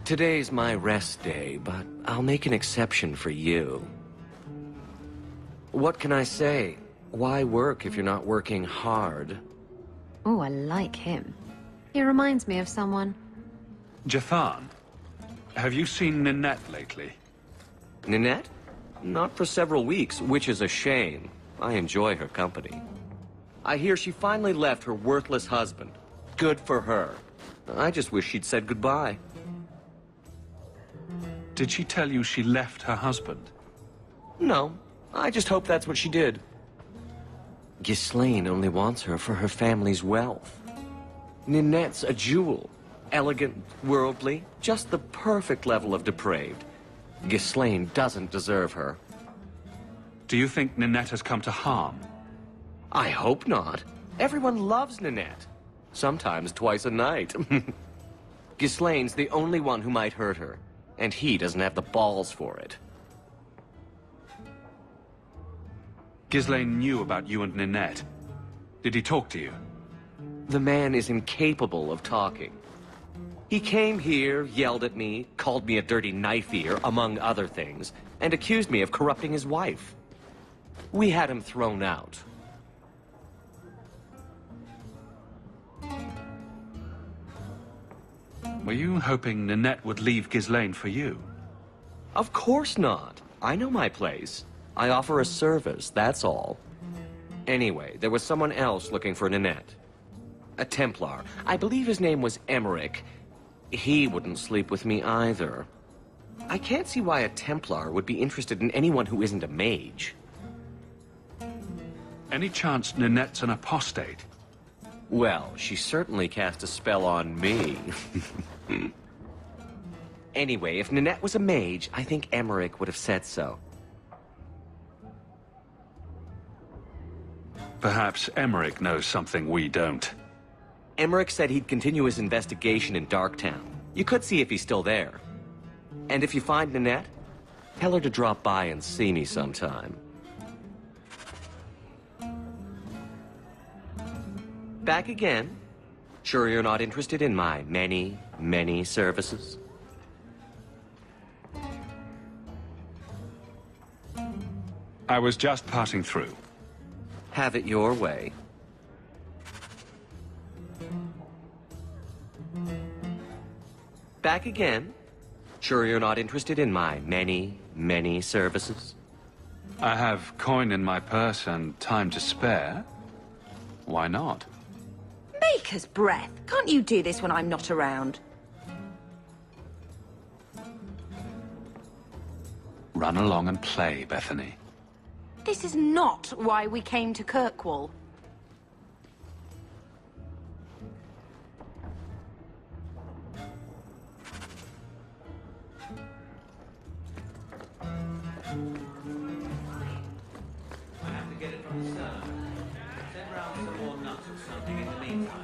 Today's my rest day, but I'll make an exception for you. What can I say? Why work if you're not working hard? Oh, I like him. He reminds me of someone. Jathan, have you seen Ninette lately? Ninette? Not for several weeks, which is a shame. I enjoy her company. I hear she finally left her worthless husband. Good for her. I just wish she'd said goodbye. Did she tell you she left her husband? No, I just hope that's what she did. Ghislaine only wants her for her family's wealth. Ninette's a jewel. Elegant, worldly, just the perfect level of depraved. Ghislaine doesn't deserve her. Do you think Ninette has come to harm? I hope not. Everyone loves Ninette. Sometimes twice a night. Ghislaine's the only one who might hurt her, and he doesn't have the balls for it. Ghislaine knew about you and Ninette. Did he talk to you? The man is incapable of talking. He came here, yelled at me, called me a dirty knife-ear, among other things, and accused me of corrupting his wife. We had him thrown out. Were you hoping Ninette would leave Ghislaine for you? Of course not. I know my place. I offer a service, that's all. Anyway, there was someone else looking for Ninette. A Templar. I believe his name was Emmerich. He wouldn't sleep with me either. I can't see why a Templar would be interested in anyone who isn't a mage. Any chance Ninette's an apostate? Well, she certainly cast a spell on me. Anyway, if Ninette was a mage, I think Emmerich would have said so. Perhaps Emmerich knows something we don't. Emmerich said he'd continue his investigation in Darktown. You could see if he's still there. And if you find Ninette, tell her to drop by and see me sometime. Back again? Sure you're not interested in my many, many services? I was just passing through. Have it your way. Back again? Sure you're not interested in my many, many services? I have coin in my purse and time to spare. Why not? Baker's breath. Can't you do this when I'm not around? Run along and play, Bethany. This is not why we came to Kirkwall. I have to get it from the stone. Send round some more nuts or something in the meantime.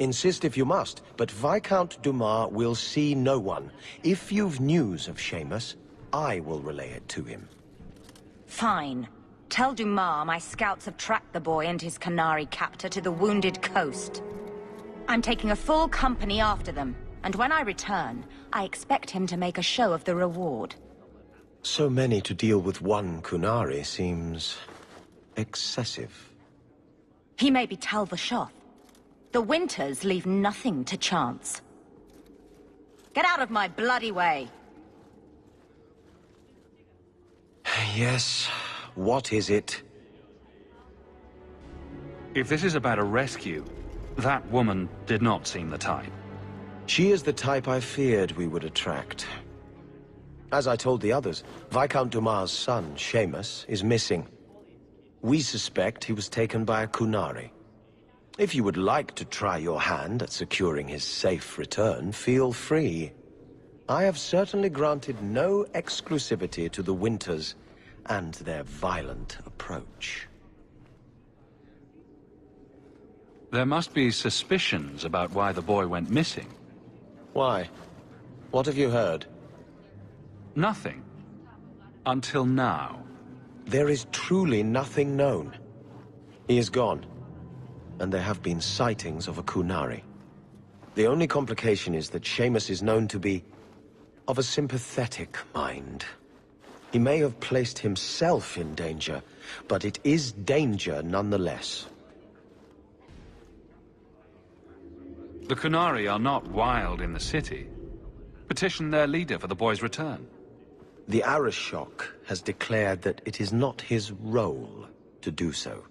Insist if you must, but Viscount Dumas will see no one. If you've news of Seamus, I will relay it to him. Fine. Tell Dumas my scouts have tracked the boy and his Canary captor to the Wounded Coast. I'm taking a full company after them, and when I return, I expect him to make a show of the reward. So many to deal with one Kunari seems excessive. He may be Talvashoth. The Winters leave nothing to chance. Get out of my bloody way! Yes, what is it? If this is about a rescue, that woman did not seem the type. She is the type I feared we would attract. As I told the others, Viscount Dumas' son, Seamus, is missing. We suspect he was taken by a Kunari. If you would like to try your hand at securing his safe return, feel free. I have certainly granted no exclusivity to the Winters and their violent approach. There must be suspicions about why the boy went missing. Why? What have you heard? Nothing. Until now. There is truly nothing known. He is gone, and there have been sightings of a Kunari. The only complication is that Seamus is known to be of a sympathetic mind. He may have placed himself in danger, but it is danger nonetheless. The Kunari are not wild in the city. Petition their leader for the boy's return. The Arishok has declared that it is not his role to do so.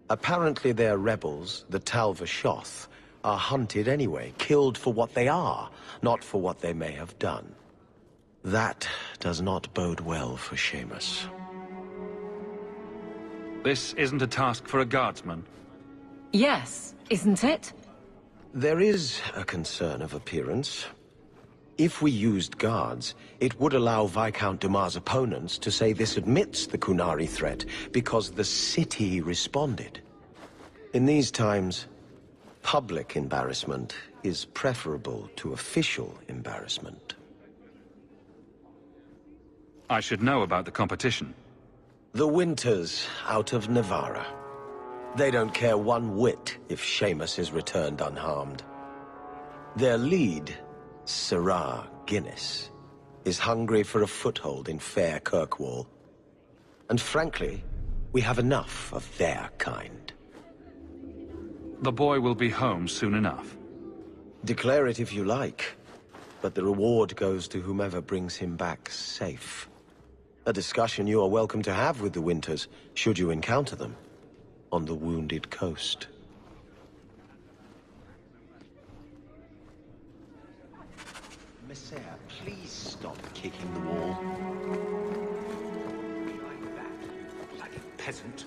Apparently their rebels, the Talvashoth, are hunted anyway, killed for what they are, not for what they may have done. That does not bode well for Seamus. This isn't a task for a guardsman. Yes, isn't it? There is a concern of appearance. If we used guards, it would allow Viscount Dumas' opponents to say this admits the Kunari threat, because the city responded. In these times, public embarrassment is preferable to official embarrassment. I should know about the competition. The Winters out of Navarra. They don't care one whit if Seamus is returned unharmed. Their lead, Sirrah Guinness, is hungry for a foothold in fair Kirkwall. And frankly, we have enough of their kind. The boy will be home soon enough. Declare it if you like, but the reward goes to whomever brings him back safe. A discussion you are welcome to have with the Winters, should you encounter them, on the Wounded Coast. Mystyra, please stop kicking the wall. Like that, bloody peasant.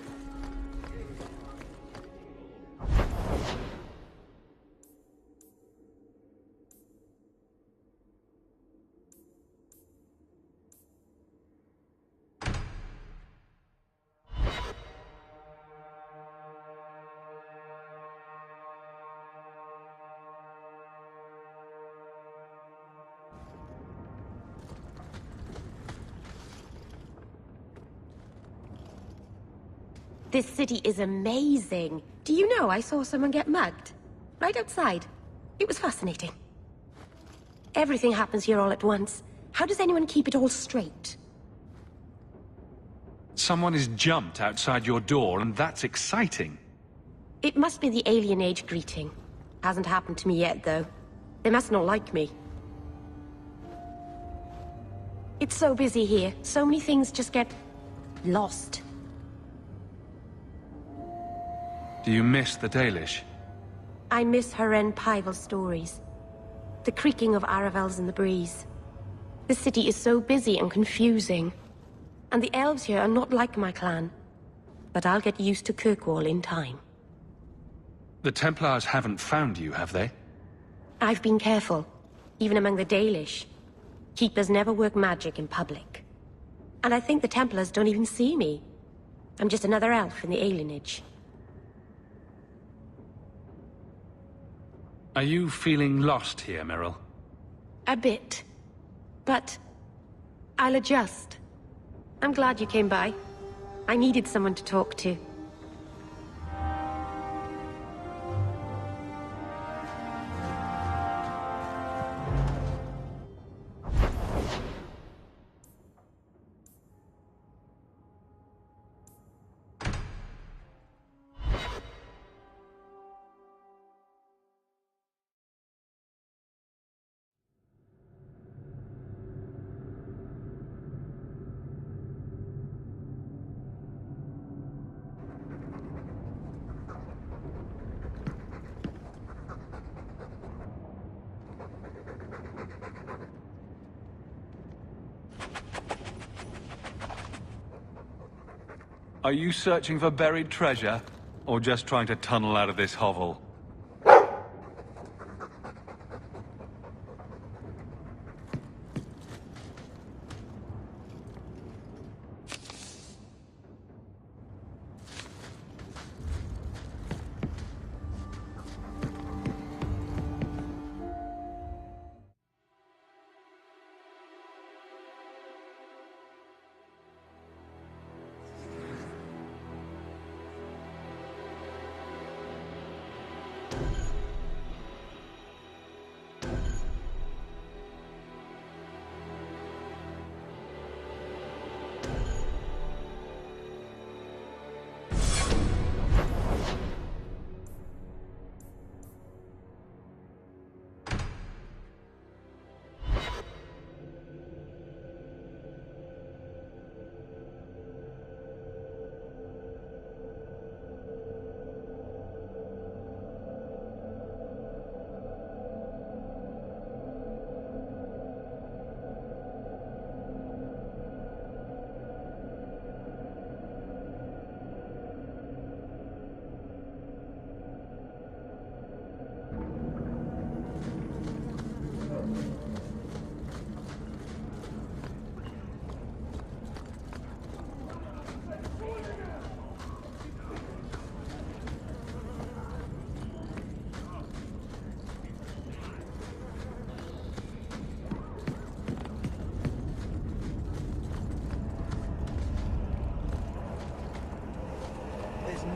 This city is amazing. Do you know I saw someone get mugged? Right outside. It was fascinating. Everything happens here all at once. How does anyone keep it all straight? Someone is jumped outside your door, and that's exciting. It must be the alien age greeting. Hasn't happened to me yet, though. They must not like me. It's so busy here. So many things just get lost. Do you miss the Dalish? I miss Haren Pival stories. The creaking of Aravels in the breeze. The city is so busy and confusing. And the elves here are not like my clan. But I'll get used to Kirkwall in time. The Templars haven't found you, have they? I've been careful, even among the Dalish. Keepers never work magic in public. And I think the Templars don't even see me. I'm just another elf in the alienage. Are you feeling lost here, Meryl? A bit. But I'll adjust. I'm glad you came by. I needed someone to talk to. Are you searching for buried treasure, or just trying to tunnel out of this hovel?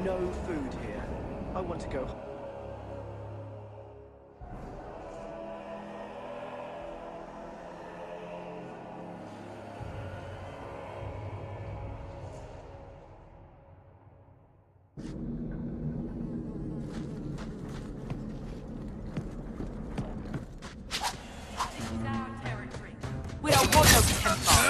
No food here. I want to go. We don't want no Templar.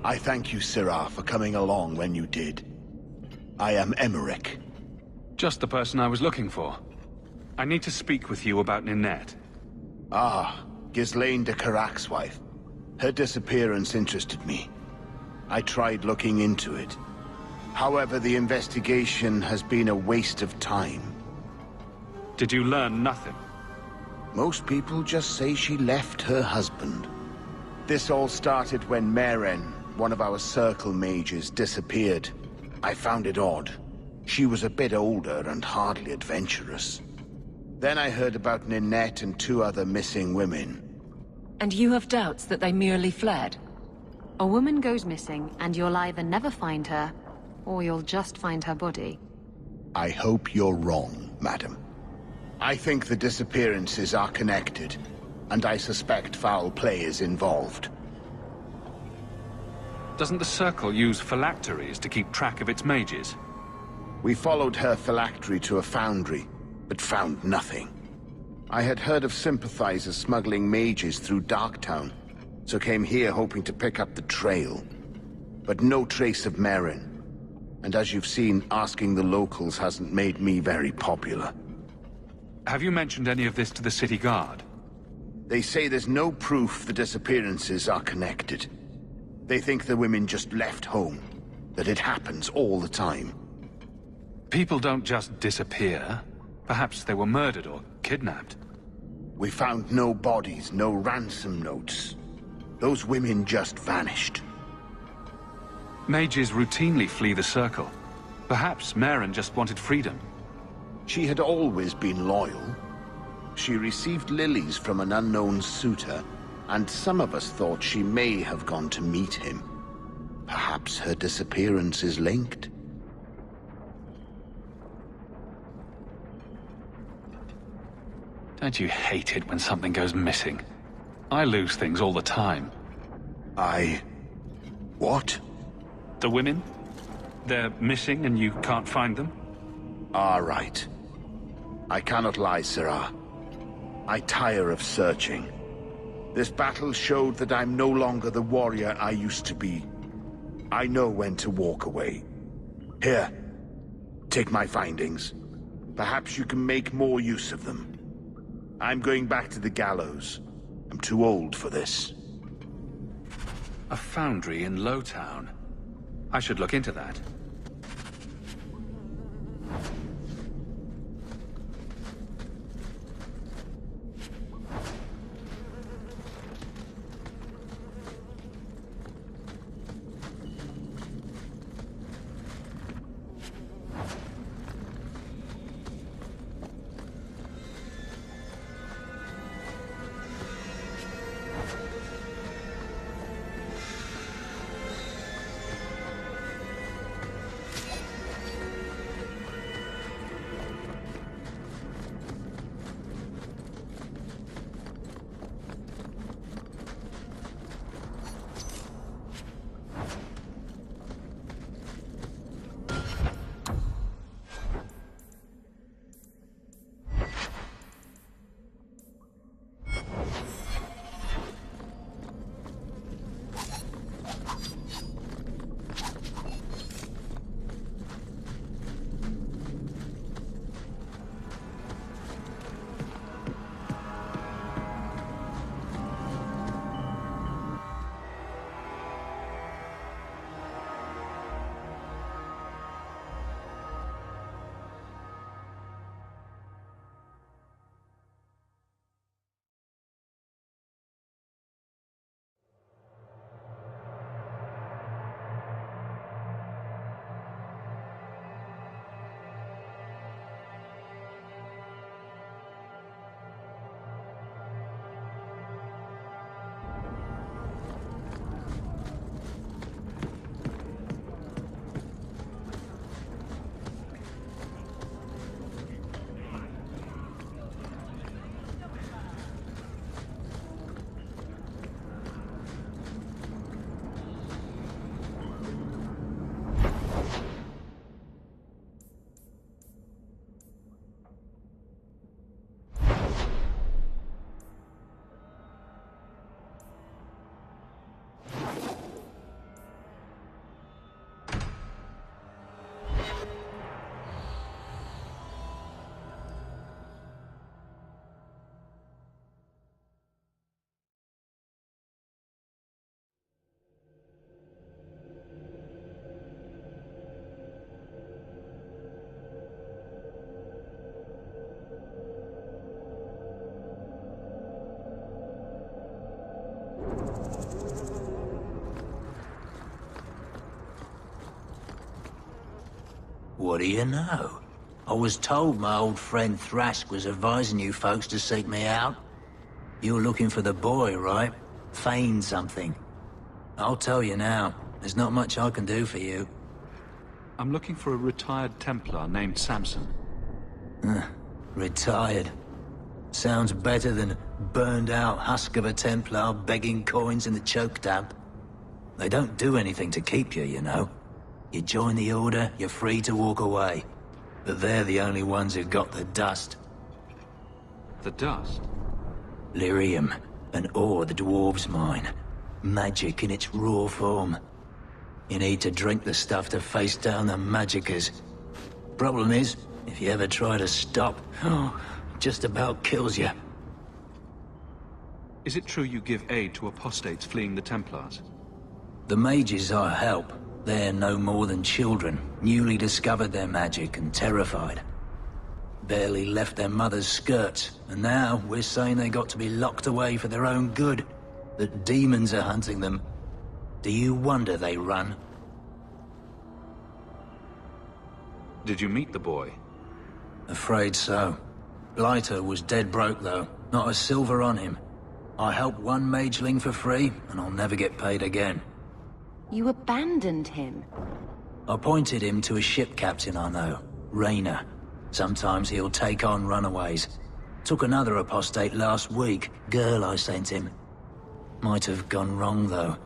I thank you, Mystyra, for coming along when you did. I am Emmerich. Just the person I was looking for. I need to speak with you about Ninette. Ah, Ghislaine de Carac's wife. Her disappearance interested me. I tried looking into it. However, the investigation has been a waste of time. Did you learn nothing? Most people just say she left her husband. This all started when Meren, one of our circle mages, disappeared. I found it odd. She was a bit older and hardly adventurous. Then I heard about Ninette and 2 other missing women. And you have doubts that they merely fled? A woman goes missing, and you'll either never find her, or you'll just find her body. I hope you're wrong, madam. I think the disappearances are connected, and I suspect foul play is involved. Doesn't the Circle use phylacteries to keep track of its mages? We followed her phylactery to a foundry, but found nothing. I had heard of sympathizers smuggling mages through Darktown, so came here hoping to pick up the trail. But no trace of Meren. And as you've seen, asking the locals hasn't made me very popular. Have you mentioned any of this to the city guard? They say there's no proof the disappearances are connected. They think the women just left home, that it happens all the time. People don't just disappear. Perhaps they were murdered or kidnapped. We found no bodies, no ransom notes. Those women just vanished. Mages routinely flee the Circle. Perhaps Maren just wanted freedom. She had always been loyal. She received lilies from an unknown suitor, and some of us thought she may have gone to meet him. Perhaps her disappearance is linked. Don't you hate it when something goes missing? I lose things all the time. What? The women? They're missing and you can't find them? Right. I cannot lie, Sirrah. I tire of searching. This battle showed that I'm no longer the warrior I used to be. I know when to walk away. Here, take my findings. Perhaps you can make more use of them. I'm going back to the gallows. I'm too old for this. A foundry in Lowtown. I should look into that. What do you know? I was told my old friend Thrask was advising you folks to seek me out. You're looking for the boy, right? Feign something. I'll tell you now, there's not much I can do for you. I'm looking for a retired Templar named Samson. Retired. Sounds better than burned-out husk of a Templar begging coins in the choke damp. They don't do anything to keep you, you know. You join the Order, you're free to walk away. But they're the only ones who got the dust. The dust? Lyrium, an ore the dwarves mine. Magic in its raw form. You need to drink the stuff to face down the magicers. Problem is, if you ever try to stop, it just about kills you. Is it true you give aid to apostates fleeing the Templars? The mages I help, they're no more than children, newly discovered their magic and terrified. Barely left their mother's skirts, and now we're saying they got to be locked away for their own good. That demons are hunting them. Do you wonder they run? Did you meet the boy? Afraid so. Blighter was dead broke though, not a silver on him. I helped one mageling for free, and I'll never get paid again. You abandoned him. I pointed him to a ship captain I know, Rayner. Sometimes he'll take on runaways. Took another apostate last week, girl I sent him. Might have gone wrong though.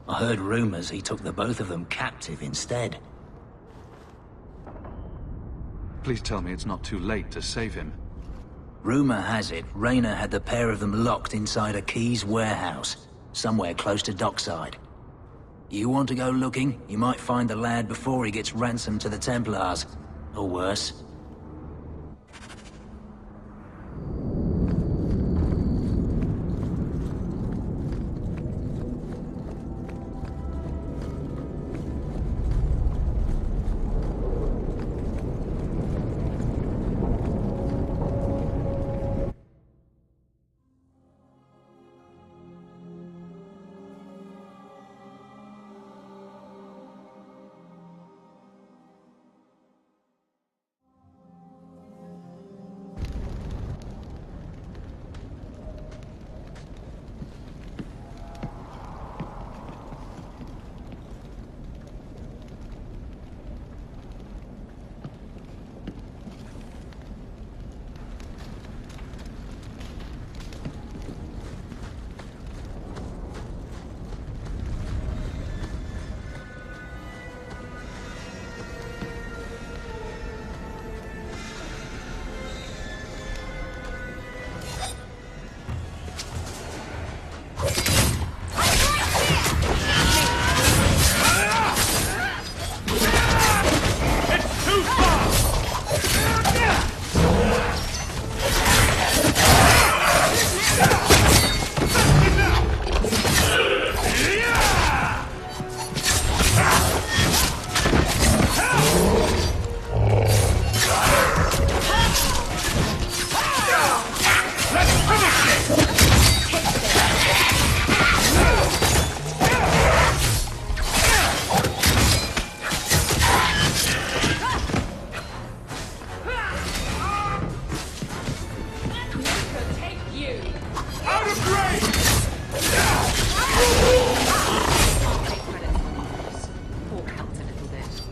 I heard rumors he took the both of them captive instead. Please tell me it's not too late to save him. Rumor has it, Rayner had the pair of them locked inside a Keys warehouse, somewhere close to dockside. You want to go looking? You might find the lad before he gets ransomed to the Templars. Or worse.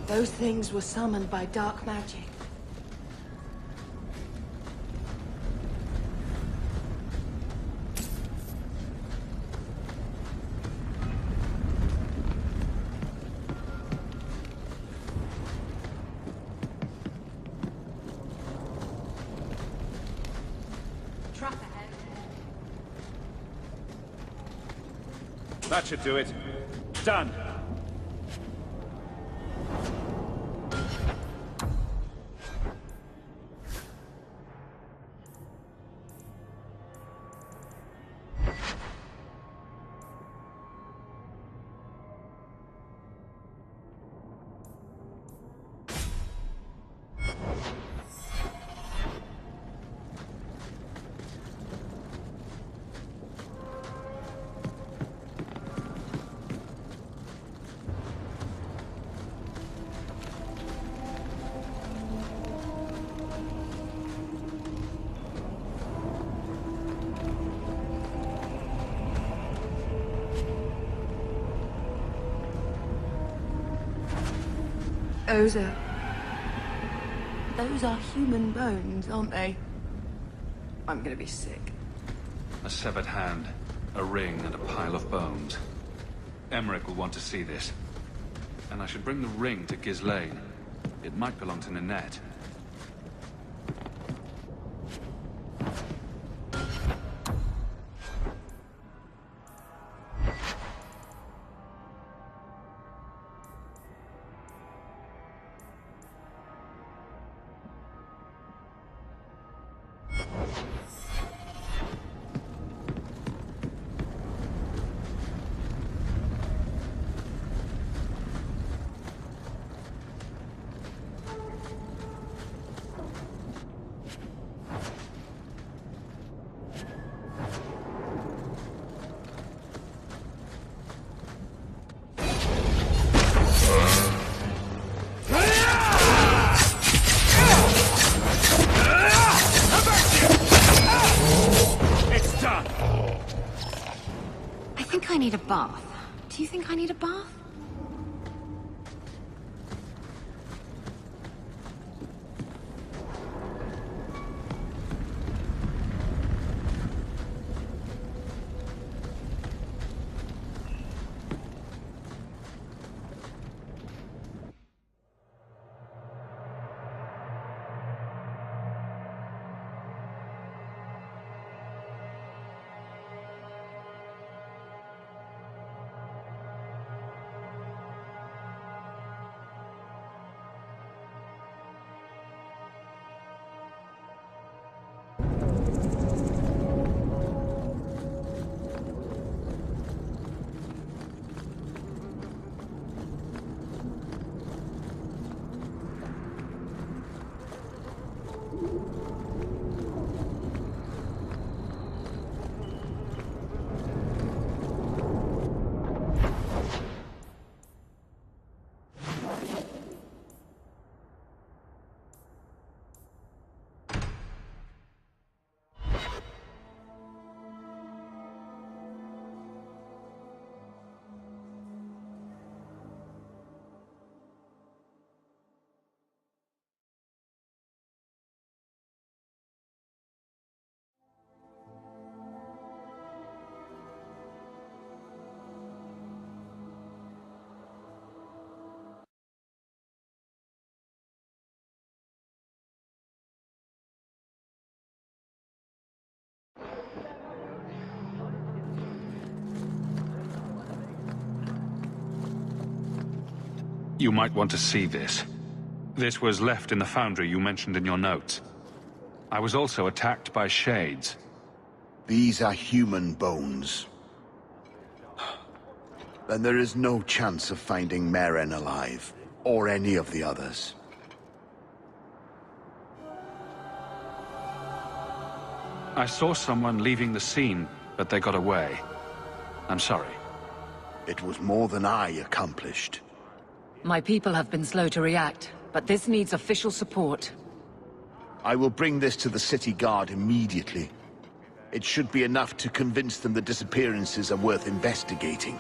Those things were summoned by dark magic. Trap ahead. That should do it. Done. Those are human bones, aren't they? I'm gonna be sick. A severed hand, a ring, and a pile of bones. Emmerich will want to see this. And I should bring the ring to Ghislaine. It might belong to Ninette. I think I need a bath. Do you think I need a bath? You might want to see this. This was left in the foundry you mentioned in your notes. I was also attacked by shades. These are human bones. Then there is no chance of finding Meren alive, or any of the others. I saw someone leaving the scene, but they got away. I'm sorry. It was more than I accomplished. My people have been slow to react, but this needs official support. I will bring this to the city guard immediately. It should be enough to convince them the disappearances are worth investigating.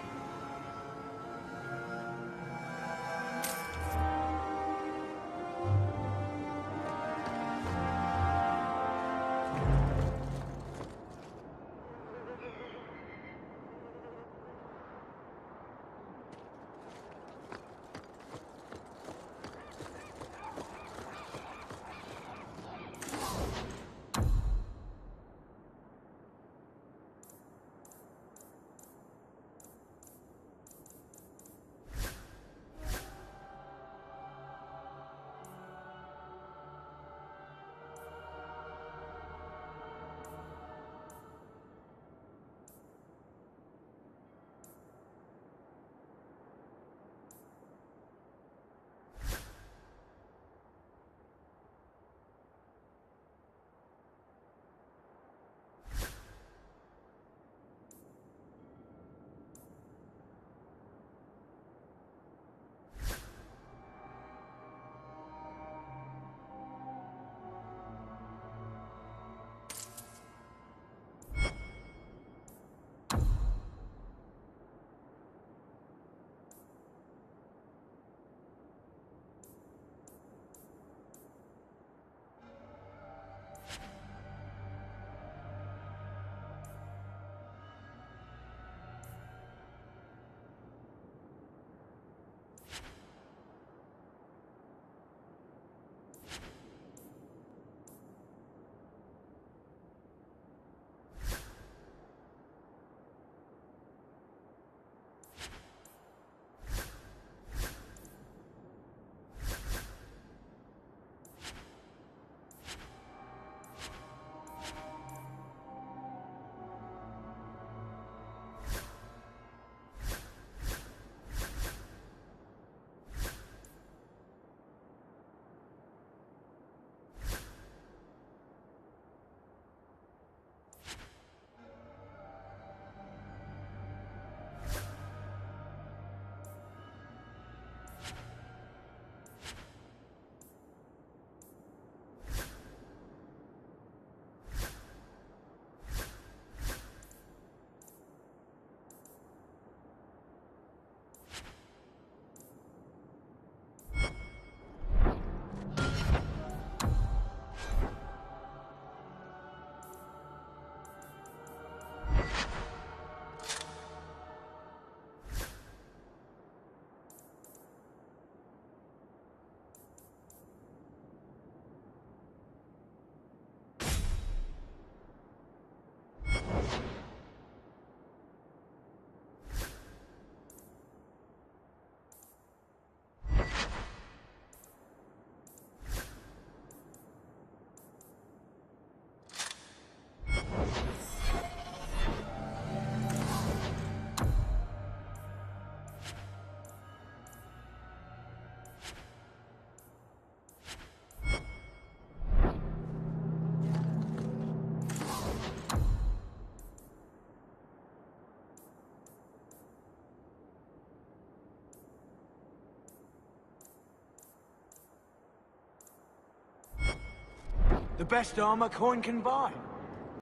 The best armor coin can buy.